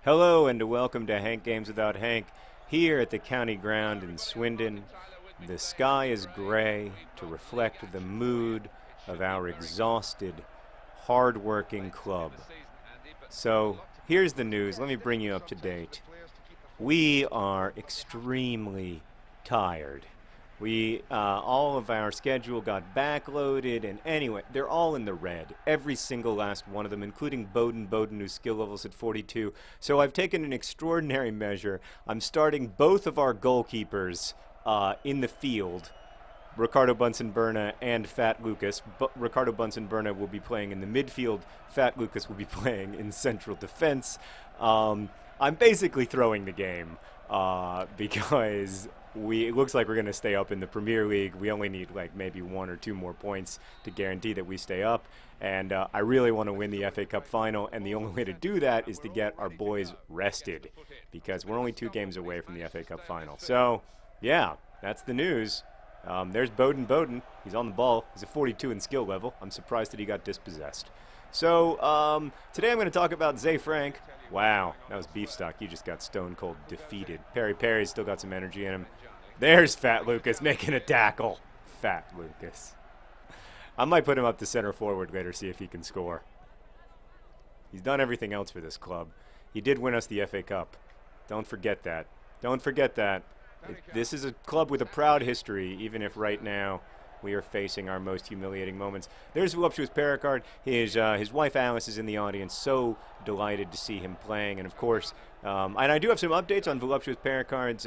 Hello and welcome to Hank Games Without Hank, here at the county ground in Swindon. The sky is gray to reflect the mood of our exhausted, hard-working club. So, here's the news. Let me bring you up to date. We are extremely tired. All of our schedule got backloaded, and anyway, they're all in the red. Every single last one of them, including Bowden, whose skill level's at 42. So I've taken an extraordinary measure. I'm starting both of our goalkeepers in the field, Ricardo Bunsen-Berna and Fat Lucas. Ricardo Bunsen-Berna will be playing in the midfield. Fat Lucas will be playing in central defense. I'm basically throwing the game because it looks like we're going to stay up in the Premier League. We only need like maybe 1 or 2 more points to guarantee that we stay up. And I really want to win the FA Cup final, and the only way to do that is to get our boys rested because we're only 2 games away from the FA Cup final. So, yeah, that's the news. There's Bowden. He's on the ball. He's a 42 in skill level. I'm surprised that he got dispossessed. So, today I'm going to talk about Zay Frank. Wow, that was Beefstock. You just got stone cold defeated. Perry's still got some energy in him. There's Fat Lucas making a tackle. Fat Lucas. I might put him up to center forward later, see if he can score. He's done everything else for this club. He did win us the FA Cup. Don't forget that. Don't forget that. This is a club with a proud history, even if right now we are facing our most humiliating moments. There's Voluptuous Pericard. His wife Alice is in the audience. So delighted to see him playing. And of course, and I do have some updates on Voluptuous Pericard's.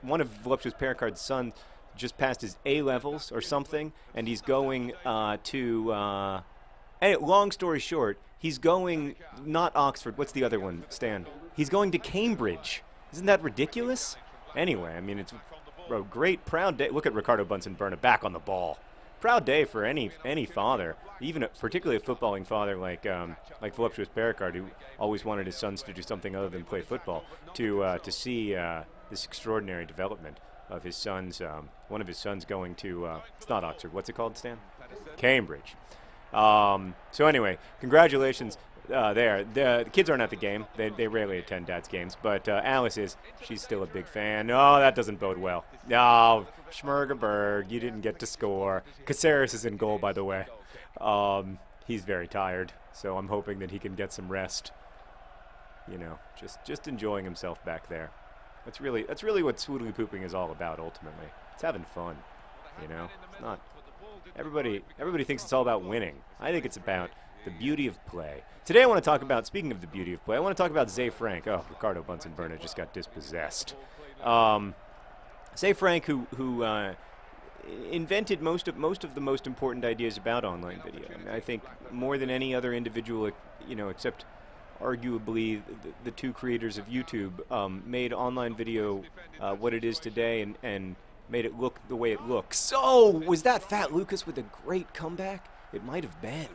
One of Voluptuous Pericard's sons just passed his A-levels or something, and he's going to. Long story short, he's going not Oxford. What's the other one, Stan? He's going to Cambridge. Isn't that ridiculous? Anyway, I mean, it's a great, proud day. Look at Ricardo Bunsen-Berna back on the ball. Proud day for any father, even particularly a footballing father like Voluptuous Pericard, who always wanted his sons to do something other than play football. To see this extraordinary development of his sons. One of his sons going to it's not Oxford. What's it called, Stan? Cambridge. So anyway, congratulations. There. The kids aren't at the game. They rarely attend Dad's games, but Alice is. She's still a big fan. No, that doesn't bode well. No, Schmergerberg, you didn't get to score. Caceres is in goal, by the way. He's very tired, so I'm hoping that he can get some rest. You know, just enjoying himself back there. That's really what swoodly pooping is all about. Ultimately, it's having fun. You know, it's not. Everybody thinks it's all about winning. I think it's about the beauty of play. Today I want to talk about, speaking of the beauty of play, I want to talk about Zay Frank. Oh, Ricardo Bunsen-Berna just got dispossessed. Zay Frank, who invented most of the most important ideas about online video. I mean, I think more than any other individual, you know, except arguably the 2 creators of YouTube, made online video what it is today and made it look the way it looks. So, was that Fat Lucas with a great comeback? It might have been.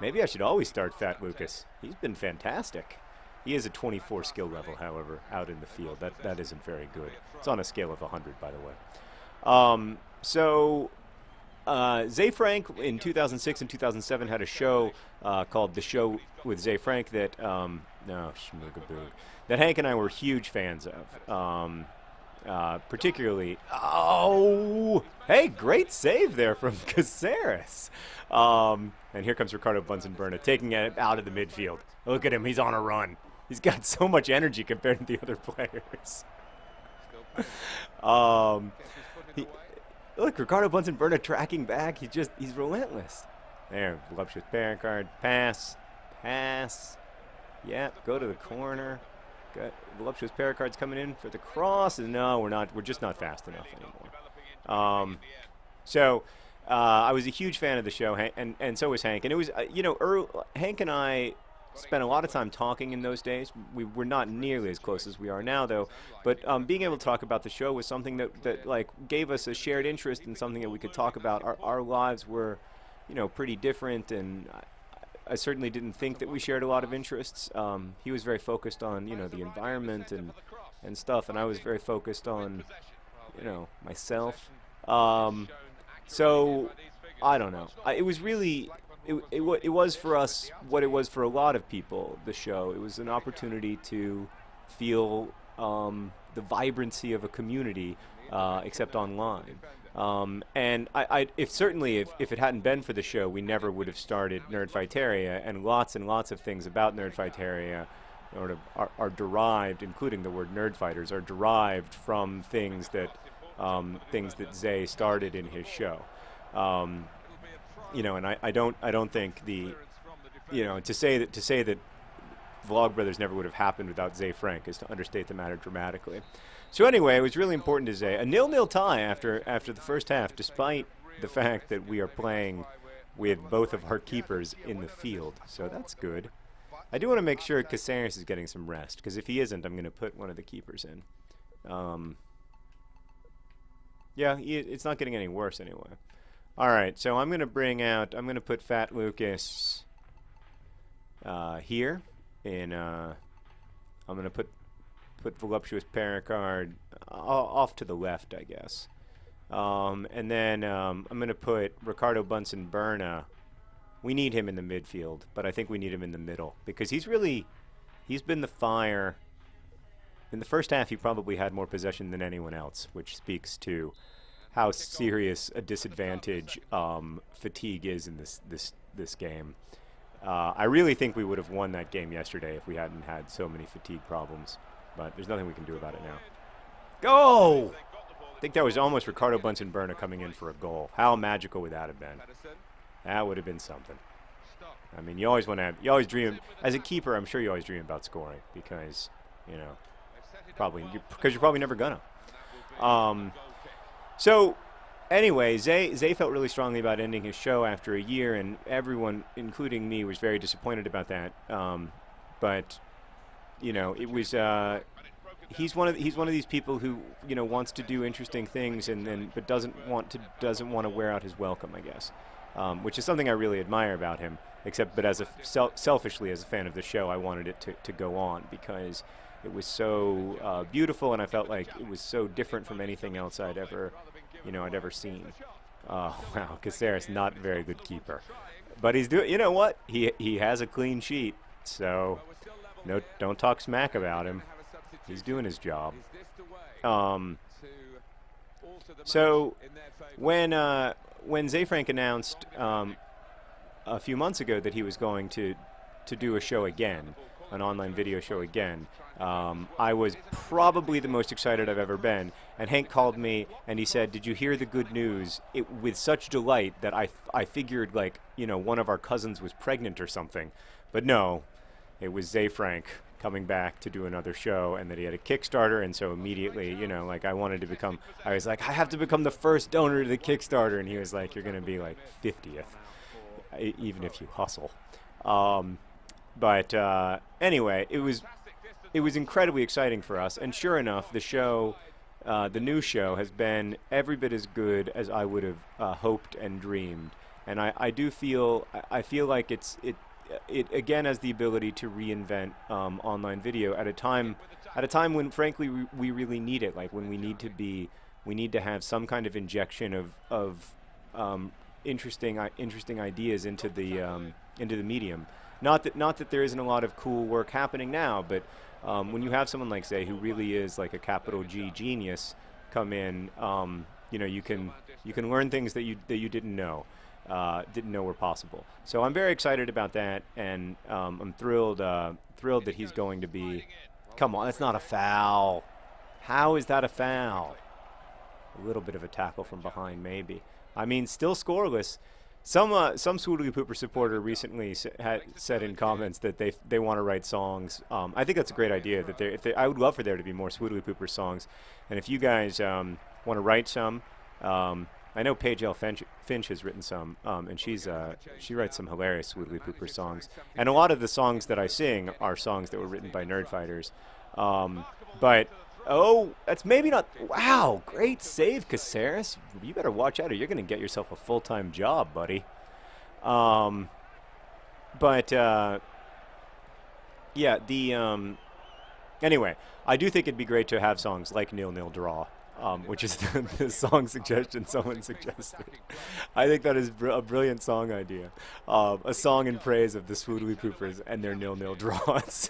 Maybe I should always start Fat Lucas. He's been fantastic. He is a 24 skill level, however, out in the field. That isn't very good. It's on a scale of 100, by the way. Zay Frank in 2006 and 2007 had a show called The Show with Zay Frank that that Hank and I were huge fans of. Particularly, hey, great save there from Caceres. And here comes Ricardo Bunsen-Berna taking it out of the midfield. Look at him, he's on a run. He's got so much energy compared to the other players. Look, Ricardo Bunsen-Berna tracking back. He's relentless. There, Voluptuous Pericard, pass. Yeah, go to the corner. Got Voluptuous Pericard's coming in for the cross, and no, we're just not fast enough anymore. I was a huge fan of the show, and so was Hank. And it was, Hank and I spent a lot of time talking in those days. We were not nearly as close as we are now, though. But being able to talk about the show was something that like gave us a shared interest in something that we could talk about. Our lives were, pretty different, and I certainly didn't think that we shared a lot of interests. He was very focused on, the environment and stuff, and I was very focused on, myself. So, I don't know. It was really it was for us what it was for a lot of people. The show, it was an opportunity to feel the vibrancy of a community, except online. And if certainly if it hadn't been for the show, we never would have started Nerdfighteria, and lots of things about Nerdfighteria are derived, including the word Nerdfighters, are derived from things that Zay started in his show. And I don't think to say that Vlogbrothers never would have happened without Zay Frank is to understate the matter dramatically. So anyway, it was really important to Zay. A 0-0 tie after the first half, despite the fact that we are playing with both of our keepers in the field. So that's good. I do want to make sure Caceres is getting some rest, because if he isn't, I'm going to put one of the keepers in. Yeah, it's not getting any worse anyway. All right, so I'm going to put Fat Lucas here. I'm going to put Voluptuous Pericard off to the left, I guess. And then I'm going to put Ricardo Bunsen Berna. We need him in the midfield, but I think we need him in the middle, because he's been the fire. In the first half, he probably had more possession than anyone else, which speaks to how serious a disadvantage fatigue is in this game. I really think we would have won that game yesterday if we hadn't had so many fatigue problems, but there's nothing we can do about it now. Go! I think that was almost Ricardo Bunsen Berna coming in for a goal. How magical would that have been? That would have been something. I mean, you always dream as a keeper. I'm sure you always dream about scoring because, you're probably never gonna. So, anyway, Zay felt really strongly about ending his show after a year, and everyone, including me, was very disappointed about that. But it was. He's one of these people who wants to do interesting things but doesn't want to wear out his welcome, I guess, which is something I really admire about him. But as selfishly as a fan of the show, I wanted it to go on because it was so beautiful, and I felt like it was so different from anything else I'd ever seen. Wow, Caceres, not a very good keeper, but he's doing. You know what? He has a clean sheet, so don't talk smack about him. He's doing his job. So when Zay Frank announced a few months ago that he was going to do a show again, an online video show again, I was probably the most excited I've ever been. And Hank called me and he said, "Did you hear the good news?" With such delight that I figured one of our cousins was pregnant or something. But no, it was Zay Frank coming back to do another show, and that he had a Kickstarter, and so immediately, I was like, I have to become the first donor to the Kickstarter, and he was like, you're going to be like 50th, even if you hustle. But anyway, it was incredibly exciting for us, and sure enough, the show, the new show, has been every bit as good as I would have hoped and dreamed, and I feel like it again has the ability to reinvent online video at a time when frankly we really need it, like when we need to have some kind of injection of interesting ideas into the medium. Not that there isn't a lot of cool work happening now, but when you have someone like Zay, who really is like a capital G genius, come in, you can learn things that you didn't know were possible. So I'm very excited about that, and I'm thrilled that he's going to be. Come on, that's not a foul. How is that a foul? A little bit of a tackle from behind, maybe. I mean, still scoreless. Some Swoodly Pooper supporter recently said in comments that they want to write songs. I think that's a great idea. I would love for there to be more Swoodly Pooper songs, and if you guys want to write some. I know Paige L. Finch has written some, and she writes some hilarious Swoodly Pooper songs. And a lot of the songs that I sing are songs that were written by Nerdfighters. But, that's maybe not... Wow, great save, Caceres. You better watch out or you're going to get yourself a full-time job, buddy. Yeah, anyway, I do think it'd be great to have songs like Nil Nil Draw which is the song suggestion someone suggested. I think that is a brilliant song idea. A song in praise of the Swoodly Poopers and their 0-0 draws.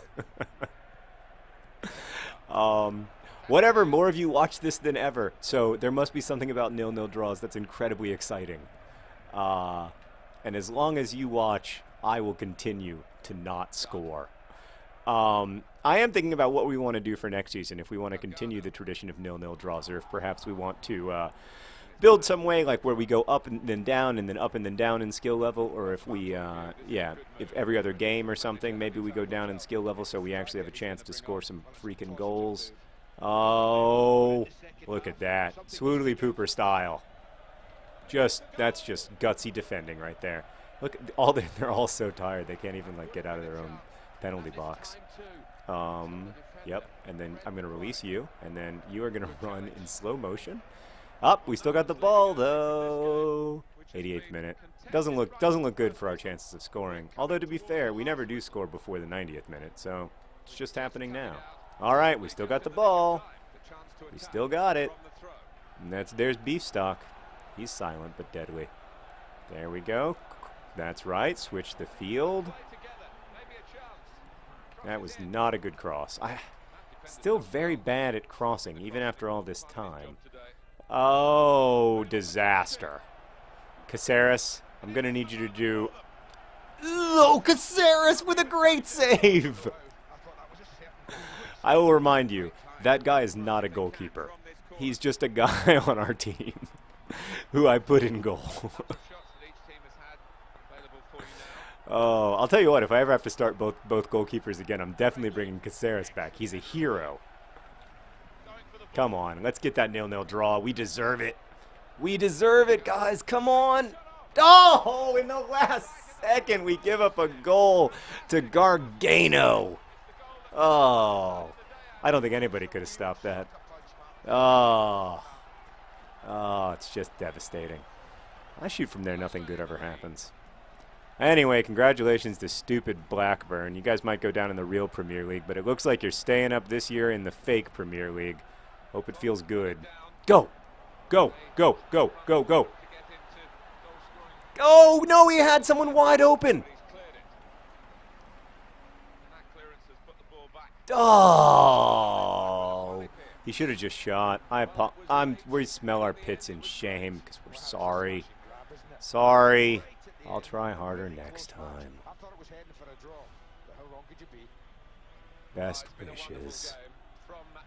Whatever, more of you watch this than ever, so there must be something about 0-0 draws that's incredibly exciting. And as long as you watch, I will continue to not score. I am thinking about what we want to do for next season, if we want to continue the tradition of 0-0 draws, or if perhaps we want to build some way like where we go up and then down and then up and then down in skill level, or if we, if every other game or something, maybe we go down in skill level so we actually have a chance to score some freaking goals. Oh, look at that. Swoodly Pooper style. That's just gutsy defending right there. Look, they're all so tired they can't even like get out of their own penalty box. Yep, and then I'm gonna release you, and then you are gonna run in slow motion. Up, we still got the ball though. 88th minute. Doesn't look good for our chances of scoring. Although to be fair, we never do score before the 90th minute, so it's just happening now. All right, we still got the ball. We still got it. And there's Beefstock. He's silent but deadly. There we go. That's right. Switch the field. That was not a good cross. Still very bad at crossing, even after all this time. Oh, disaster. Caceres, I'm going to need you to do... Oh, Caceres with a great save! I will remind you, that guy is not a goalkeeper. He's just a guy on our team who I put in goal. Oh, I'll tell you what, if I ever have to start both goalkeepers again, I'm definitely bringing Caceres back. He's a hero. Come on, let's get that 0-0 draw. We deserve it. We deserve it, guys. Come on. Oh, in the last second, we give up a goal to Gargano. Oh, I don't think anybody could have stopped that. Oh, it's just devastating. I shoot from there, nothing good ever happens. Anyway, congratulations to stupid Blackburn. You guys might go down in the real Premier League, but it looks like you're staying up this year in the fake Premier League. Hope it feels good. Go! Go! Go! Go! Go! Go! Oh, no, he had someone wide open! Oh! He should have just shot. We smell our pits in shame because we're sorry. Sorry. I'll try harder next time. Best wishes.